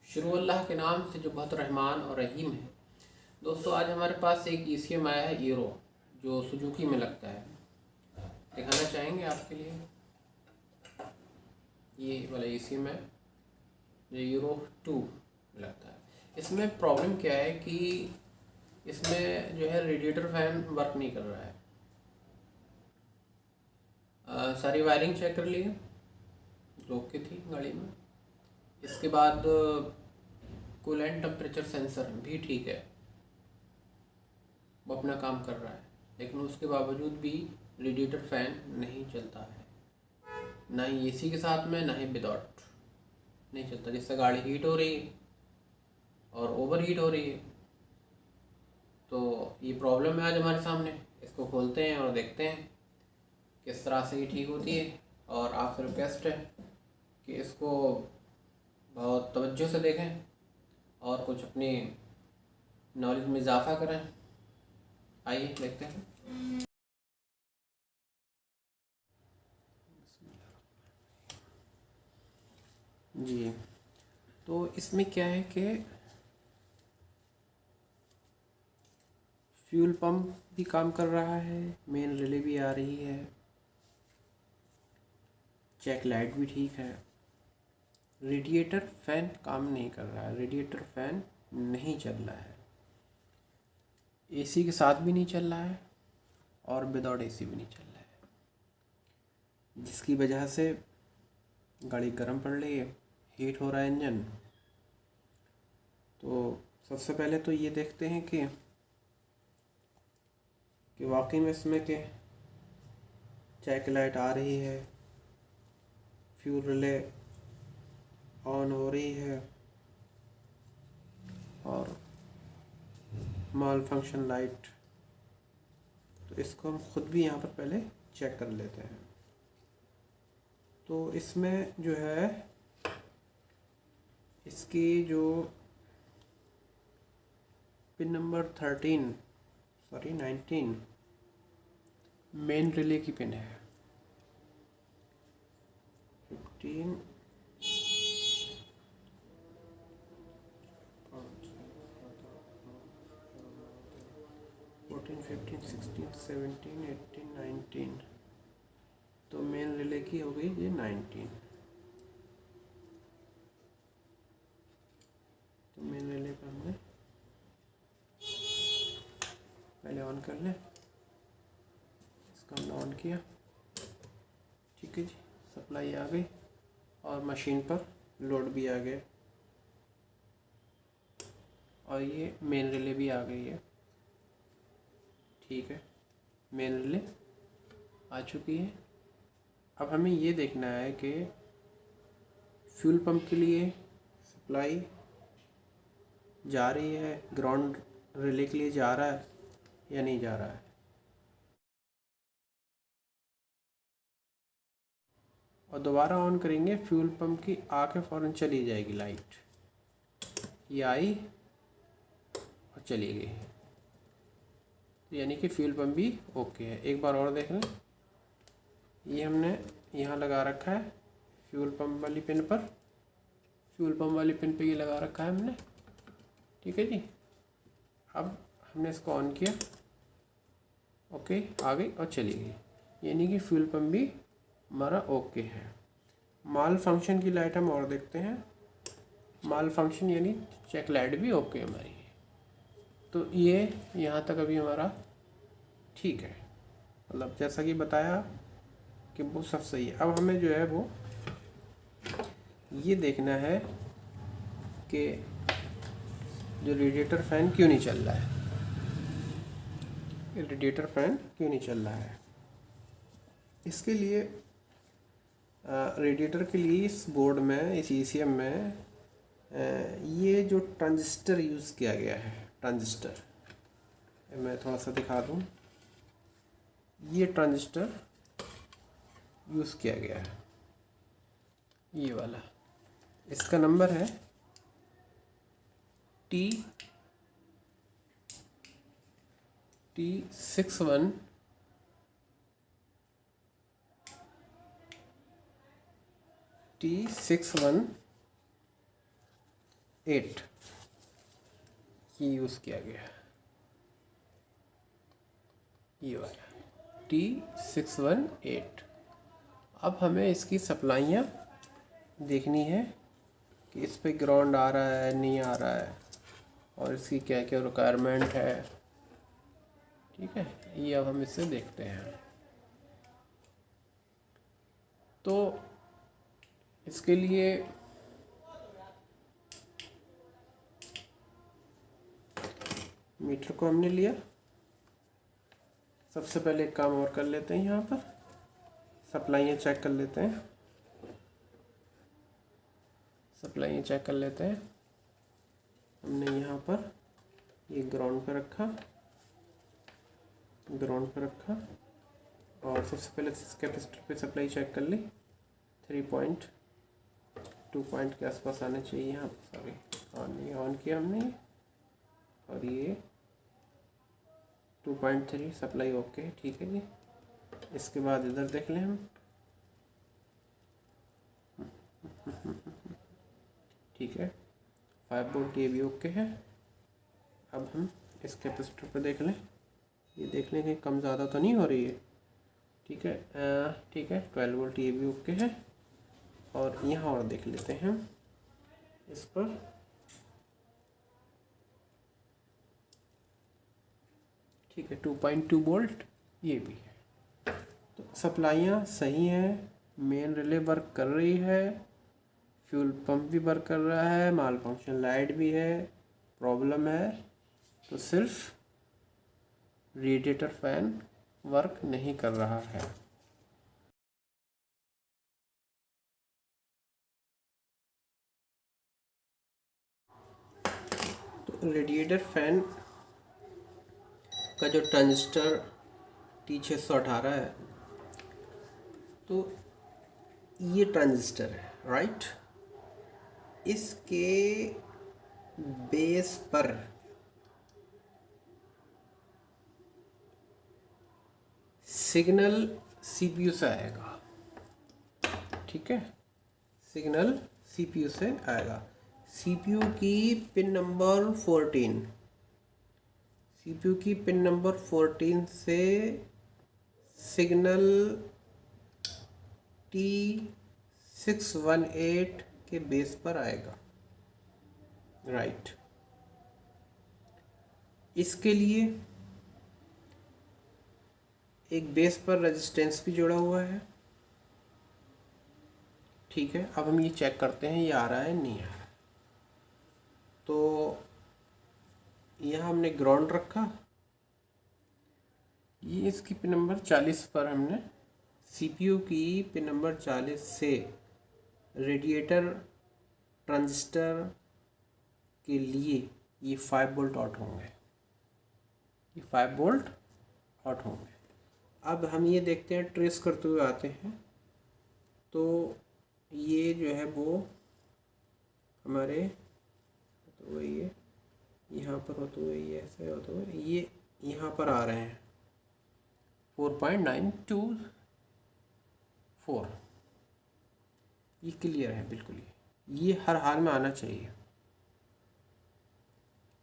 शुरू अल्लाह के नाम से जो बहुत रहमान और रहीम है। दोस्तों, आज हमारे पास एक ECM आया है ईरो, जो सुजुकी में लगता है। दिखाना चाहेंगे आपके लिए। ये वाला ECM है जो यूरो 2 में लगता है। इसमें प्रॉब्लम क्या है कि इसमें जो है रेडिएटर फैन वर्क नहीं कर रहा है। सारी वायरिंग चेक कर लिए जो ओके थी गाड़ी में। इसके बाद कूलेंट टेम्परेचर सेंसर भी ठीक है, वो अपना काम कर रहा है, लेकिन उसके बावजूद भी रेडिएटर फैन नहीं चलता है। ना ही AC के साथ में, ना ही विदाउट नहीं चलता, जिससे गाड़ी हीट हो रही है और ओवर हीट हो रही है। तो ये प्रॉब्लम है आज हमारे सामने। इसको खोलते हैं और देखते हैं किस तरह से ये ठीक होती है। और आपसे रिक्वेस्ट है कि इसको बहुत तवज्जो से देखें और कुछ अपनी नॉलेज में इजाफा करें। आइए देखते हैं। जी, तो इसमें क्या है कि फ्यूल पंप भी काम कर रहा है, मेन रिले भी आ रही है, चेक लाइट भी ठीक है। रेडिएटर फैन काम नहीं कर रहा है, रेडिएटर फैन नहीं चल रहा है। AC के साथ भी नहीं चल रहा है और विदाउट AC भी नहीं चल रहा है, जिसकी वजह से गाड़ी गर्म पड़ रही है, हीट हो रहा है इंजन। तो सबसे पहले तो ये देखते हैं कि वाकई में इसमें के चेक लाइट आ रही है, फ्यूल रिले ऑन हो रही है और माल फंक्शन लाइट। तो इसको हम खुद भी यहाँ पर पहले चेक कर लेते हैं। तो इसमें जो है इसकी जो पिन नंबर 19 मेन रिले की पिन है। 15 14 15 16 17 18 19। तो मेन रिले की हो गई ये 19। तो मेन रिले का हमने पहले ऑन कर लें। इसको हमने ऑन किया, ठीक है जी। सप्लाई आ गई और मशीन पर लोड भी आ गया और ये मेन रिले भी आ गई है, ठीक है। मेन रिले आ चुकी है। अब हमें ये देखना है कि फ्यूल पंप के लिए सप्लाई जा रही है, ग्राउंड रिले के लिए जा रहा है या नहीं जा रहा है। और दोबारा ऑन करेंगे, फ्यूल पंप की आके फ़ौरन चली जाएगी लाइट। ये आई और चली गई, यानी कि फ्यूल पंप भी ओके है। एक बार और देख लें। ये हमने यहाँ लगा रखा है फ्यूल पंप वाली पिन पर, फ्यूल पंप वाली पिन पे ये लगा रखा है हमने, ठीक है जी। अब हमने इसको ऑन किया, ओके आ गई और चली गई, यानी कि फ्यूल पंप भी हमारा ओके है। माल फंक्शन की लाइट हम और देखते हैं। माल फंक्शन यानी चेक लाइट भी ओके हमारी। तो ये यहाँ तक अभी हमारा ठीक है, मतलब जैसा कि बताया कि वो सब सही है। अब हमें जो है वो ये देखना है कि जो रेडिएटर फ़ैन क्यों नहीं चल रहा है। रेडिएटर फ़ैन क्यों नहीं चल रहा है, इसके लिए रेडिएटर के लिए इस बोर्ड में, इस ECM में ये जो ट्रांजिस्टर यूज़ किया गया है, ट्रांजिस्टर मैं थोड़ा सा दिखा दूँ। ये ट्रांजिस्टर यूज़ किया गया है, ये वाला। इसका नंबर है T61 T61 8 ये यूज़ किया गया है, ये वाला T618। अब हमें इसकी सप्लाइयाँ देखनी है कि इस पे ग्राउंड आ रहा है नहीं आ रहा है, और इसकी क्या क्या रिक्वायरमेंट है। ठीक है, ये अब हम इससे देखते हैं। तो इसके लिए मीटर को हमने लिया। सबसे पहले एक काम और कर लेते हैं, यहाँ पर सप्लाइयाँ चेक कर लेते हैं। सप्लाइयाँ चेक कर लेते हैं। हमने यहाँ पर ये ग्राउंड पे रखा, और सबसे पहले इस कैपेसिटर पे सप्लाई चेक कर ली। 3.2 पॉइंट के आसपास आना चाहिए यहाँ पर। सॉरी, ऑन किया हमने ये, और ये 2.3 सप्लाई ओके, ठीक है जी। इसके बाद इधर देख लें हम। ठीक है, 5 वोल्ट ये भी ओके है। अब हम इस कैपेसिटर पे देख लें, ये देख लें कि कम ज़्यादा तो नहीं हो रही है। ठीक है, ठीक है, 12 वोल्ट ये भी ओके है। और यहाँ और देख लेते हैं इस पर। ठीक है, 2.2 वोल्ट ये भी है। तो सप्लाइयाँ सही हैं, मेन रिले वर्क कर रही है, फ्यूल पंप भी वर्क कर रहा है, माल फंक्शन लाइट भी है। प्रॉब्लम है तो सिर्फ रेडिएटर फैन वर्क नहीं कर रहा है। तो रेडिएटर फैन का जो ट्रांजिस्टर T618 है, तो ये ट्रांजिस्टर है, राइट। इसके बेस पर सिग्नल CPU से आएगा। ठीक है, सिग्नल CPU से आएगा। CPU की पिन नंबर 14, CPU की पिन नंबर 14 से सिग्नल T618 के बेस पर आएगा, राइट। इसके लिए एक बेस पर रेजिस्टेंस भी जुड़ा हुआ है। ठीक है, अब हम ये चेक करते हैं ये आ रहा है नहीं आ रहा। तो यहाँ हमने ग्राउंड रखा, ये इसकी पिन नंबर 40 पर हमने CPU की पिन नंबर 40 से रेडिएटर ट्रांजिस्टर के लिए ये 5 वोल्ट आउट होंगे, ये 5 वोल्ट आउट होंगे। अब हम ये देखते हैं, ट्रेस करते हुए आते हैं। तो ये जो है वो हमारे तो वही है, यहाँ पर होते हुए ये ऐसे होते हुए ये यहाँ पर आ रहे हैं 4.924। ये क्लियर है बिल्कुल, ये हर हाल में आना चाहिए।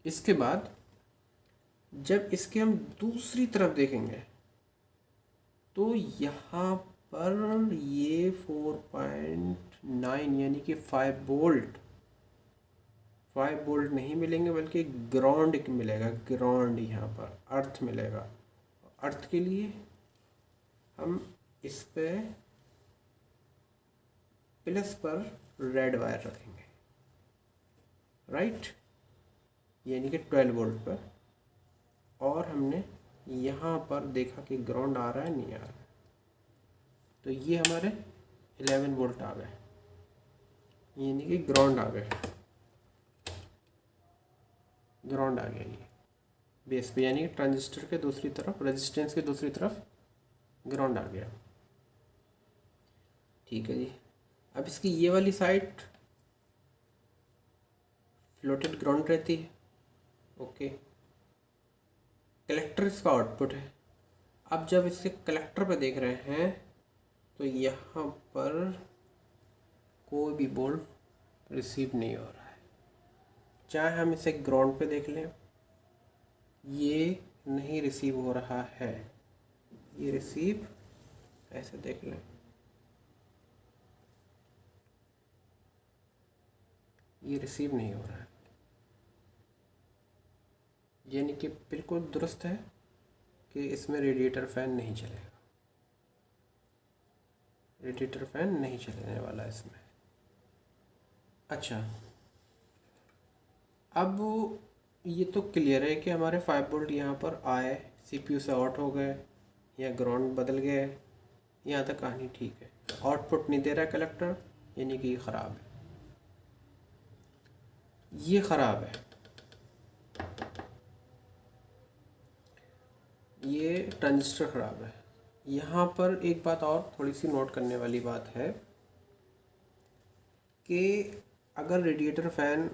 इसके बाद जब इसके हम दूसरी तरफ देखेंगे तो यहाँ पर ये 4.9 यानी कि 5 वोल्ट नहीं मिलेंगे, बल्कि ग्राउंड मिलेगा। ग्राउंड यहाँ पर अर्थ मिलेगा। अर्थ के लिए हम इस पे प्लस पर रेड वायर रखेंगे, राइट, यानी कि 12 वोल्ट पर। और हमने यहाँ पर देखा कि ग्राउंड आ रहा है नहीं आ रहा, तो ये हमारे 11 वोल्ट आ गए, यानी कि ग्राउंड आ गए। ग्राउंड आ गया ये बेस पे, यानी कि ट्रांजिस्टर के दूसरी तरफ, रेजिस्टेंस के दूसरी तरफ ग्राउंड आ गया। ठीक है जी। अब इसकी ये वाली साइड फ्लोटेड ग्राउंड रहती है, ओके। कलेक्टर इसका आउटपुट है। अब जब इसके कलेक्टर पे देख रहे हैं तो यहाँ पर कोई भी वोल्ट रिसीव नहीं हो रहा है, चाहे हम इसे ग्राउंड पे देख लें, ये नहीं रिसीव हो रहा है, ये रिसीव ऐसे देख लें, ये रिसीव नहीं हो रहा है, यानी कि बिल्कुल दुरुस्त है कि इसमें रेडिएटर फ़ैन नहीं चलेगा, रेडिएटर फ़ैन नहीं चलने वाला इसमें। अच्छा, अब ये तो क्लियर है कि हमारे 5 वोल्ट यहाँ पर आए, सीपीयू से आउट हो गए या ग्राउंड बदल गए, यहाँ तक कहानी ठीक है। आउटपुट नहीं दे रहा कलेक्टर, यानी कि ये ख़राब है, ये ख़राब है, ये ट्रांजिस्टर ख़राब है। यहाँ पर एक बात और थोड़ी सी नोट करने वाली बात है कि अगर रेडिएटर फ़ैन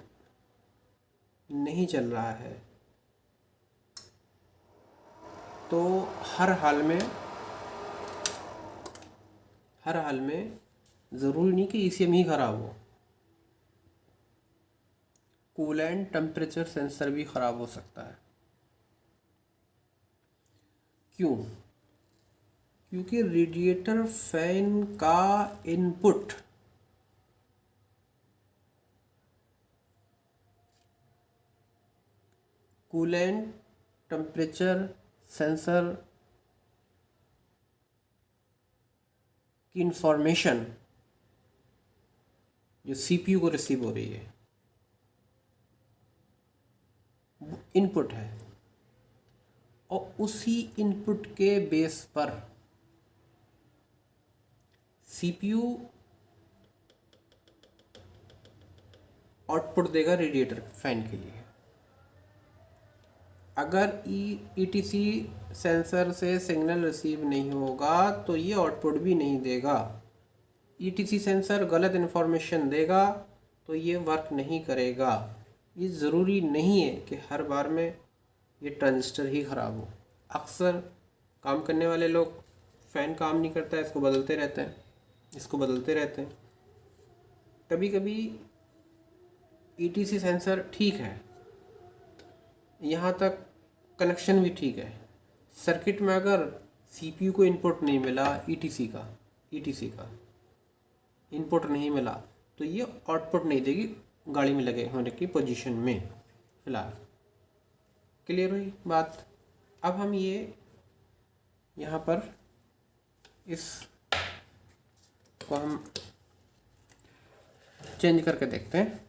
नहीं चल रहा है तो हर हाल में ज़रूरी नहीं कि ईसीएम ही ख़राब हो, कूलेंट टेम्परेचर सेंसर भी ख़राब हो सकता है। क्यों? क्योंकि रेडिएटर फैन का इनपुट कूलेंट टेम्परेचर सेंसर की इंफॉर्मेशन जो सीपीयू को रिसीव हो रही है, वो इनपुट है, और उसी इनपुट के बेस पर सीपीयू आउटपुट देगा रेडिएटर फैन के लिए। अगर ईटीसी सेंसर से सिग्नल रिसीव नहीं होगा तो ये आउटपुट भी नहीं देगा। ईटीसी सेंसर गलत इन्फॉर्मेशन देगा तो ये वर्क नहीं करेगा। ये ज़रूरी नहीं है कि हर बार में ये ट्रांजिस्टर ही ख़राब हो। अक्सर काम करने वाले लोग फ़ैन काम नहीं करता है, इसको बदलते रहते हैं, इसको बदलते रहते हैं। कभी कभी ईटीसी सेंसर ठीक है, यहाँ तक कनेक्शन भी ठीक है, सर्किट में अगर सीपीयू को इनपुट नहीं मिला, ईटीसी का इनपुट नहीं मिला तो ये आउटपुट नहीं देगी गाड़ी में लगे होने की पोजीशन में। फिलहाल क्लियर हुई बात। अब हम ये यहाँ पर इस को हम चेंज करके देखते हैं।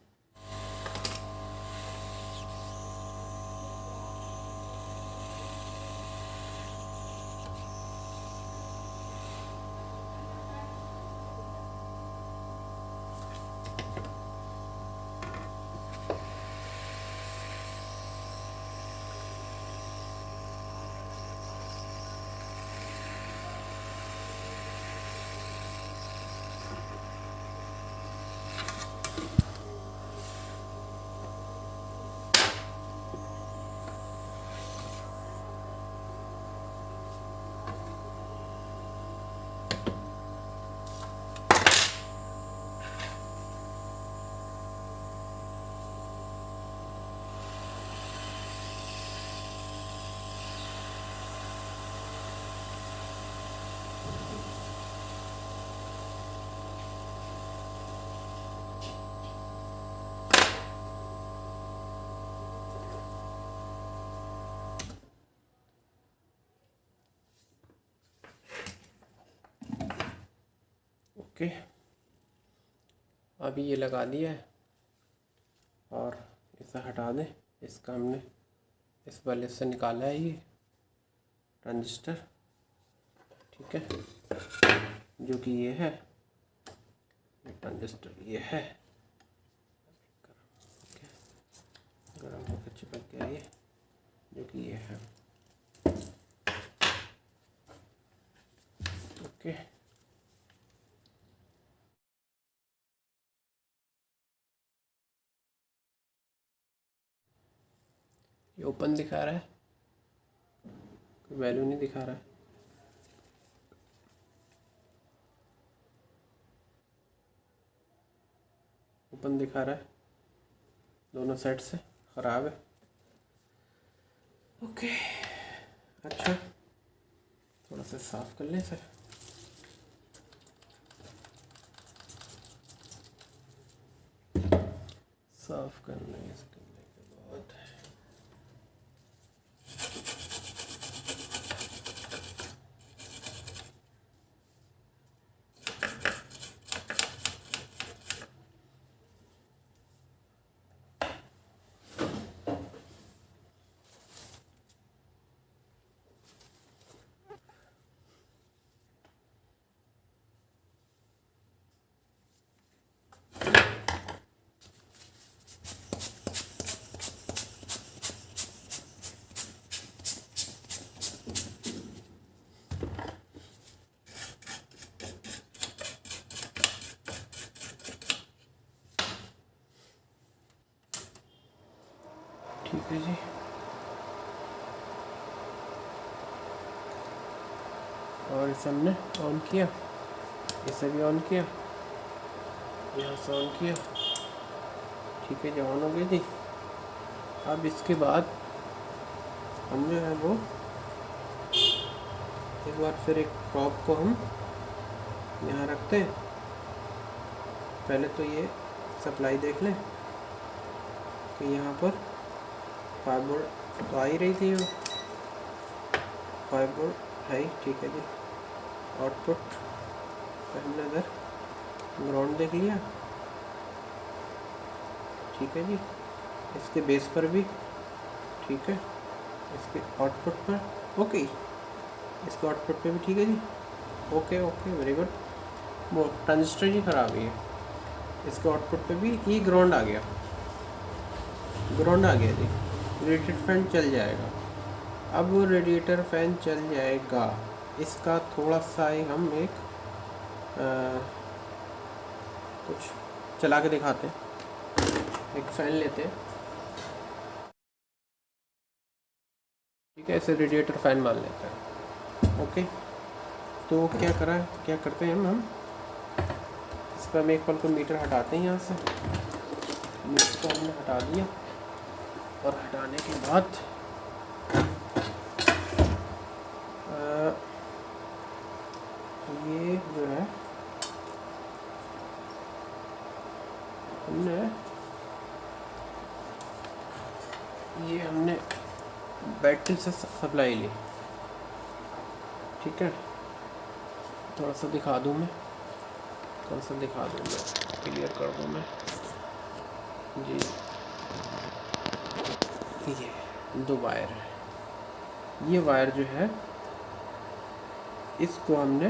ओके, अभी ये लगा दिया है और इसे हटा दें। इसका हमने इस वाले से निकाला है ये ट्रांजिस्टर, ठीक है, जो कि ये है, ये ट्रांजिस्टर ये है, गर्म होकर चिपक गया ये, जो कि ये है। ओके, ये ओपन दिखा रहा है, कोई वैल्यू नहीं दिखा रहा है। ओपन दिखा रहा है, दोनों साइड से ख़राब है। ओके, अच्छा थोड़ा सा साफ़ कर लें इसे। साफ़ कर लें इसके बाद ठीक है जी। और इसे हमने ऑन किया, इसे भी ऑन किया, यहाँ से ऑन किया। ठीक है जी, ऑन हो गई जी। अब इसके बाद हम जो है वो एक बार फिर एक प्रॉप को हम यहाँ रखते हैं। पहले तो ये सप्लाई देख लें कि यहाँ पर 5 वोल्ट तो आ ही रही थी, वो 5 वोल्ट है ही। ठीक है जी। आउटपुट हमने इधर ग्राउंड देख लिया। ठीक है जी। इसके बेस पर भी ठीक है, इसके आउटपुट पर ओके, इसके आउटपुट पे भी ठीक है जी। Okay okay, very good. वो ट्रांजिस्टर ही ख़राब है। इसके आउटपुट पे भी ये ग्राउंड आ गया, ग्राउंड आ गया जी। रेडिएटर फैन चल जाएगा। अब वो रेडिएटर फैन चल जाएगा। इसका थोड़ा सा ही हम एक कुछ चला के दिखाते हैं। एक फैन लेते हैं, ठीक है, इसे रेडिएटर फैन मान लेते हैं। ओके, तो क्या करते हैं हम इस पर हम एक पल को मीटर हटाते हैं। यहाँ से मीटर को हमने हटा दिया और हटाने के बाद ये जो है हमने बैटरी से सप्लाई ली। ठीक है, थोड़ा सा दिखा दूँ मैं, क्लियर कर दूँ मैं जी। ये 2 वायर है। ये वायर जो है इसको हमने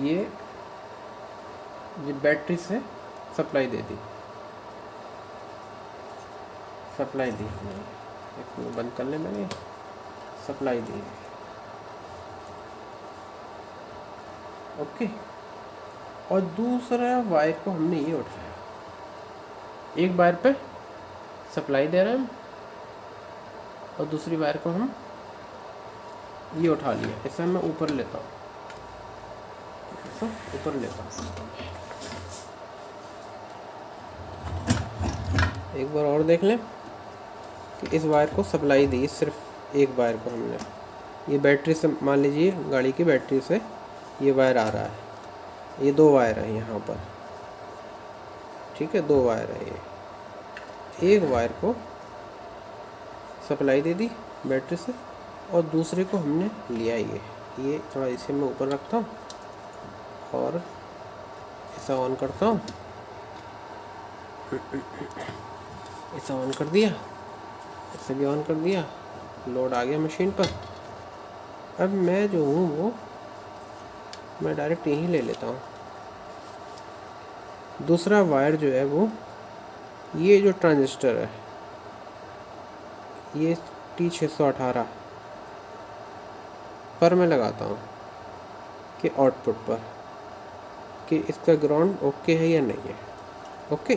ये बैटरी से सप्लाई दी। एक मिनट बंद कर ले, मैंने सप्लाई दी। ओके, और दूसरा वायर को हमने ये उठाया। एक वायर पे सप्लाई दे रहे हैं हम और दूसरी वायर को हम ये उठा लिया। इसे मैं ऊपर लेता हूँ, एक बार और देख लें कि इस वायर को सप्लाई दी, सिर्फ एक वायर को हमने। ये बैटरी से, मान लीजिए गाड़ी की बैटरी से ये वायर आ रहा है। ये 2 वायर हैं यहाँ पर। ठीक है, 2 वायर है। ये एक वायर को सप्लाई दे दी बैटरी से और दूसरे को हमने लिया। ये थोड़ा इसे मैं ऊपर रखता हूँ और इसे ऑन करता हूँ। इसे ऑन कर दिया, इसे भी ऑन कर दिया। लोड आ गया मशीन पर। अब मैं जो हूँ वो मैं डायरेक्ट यहीं ले लेता हूँ। दूसरा वायर जो है वो ये जो ट्रांजिस्टर है, ये T618 पर मैं लगाता हूँ कि आउटपुट पर कि इसका ग्राउंड ओके है या नहीं है। ओके,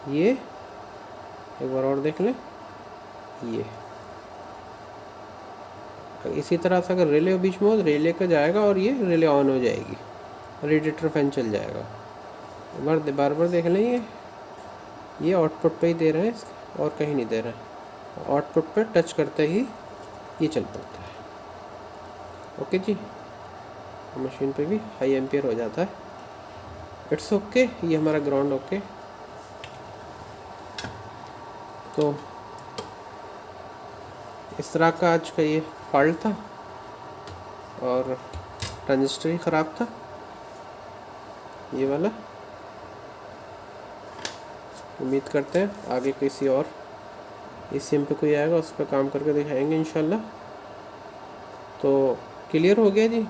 ये एक बार और देख लें। ये इसी तरह से अगर रिले बीच में हो तो रिले का जाएगा और ये रिले ऑन हो जाएगी, रेडिएटर फैन चल जाएगा। बार बार देख लें, ये आउटपुट पे ही दे रहे हैं इसके, और कहीं नहीं दे रहे हैं। आउटपुट पे टच करते ही ये चल पड़ता है। ओके जी, मशीन पे भी हाई एम्पियर हो जाता है। इट्स ओके, ये हमारा ग्राउंड ओके। तो इस तरह का आज का ये फॉल्ट था और ट्रांजिस्टर ही ख़राब था ये वाला। उम्मीद करते हैं आगे किसी और ECM पे कोई आएगा उस पर काम करके दिखाएंगे इंशाल्लाह। तो क्लियर हो गया जी।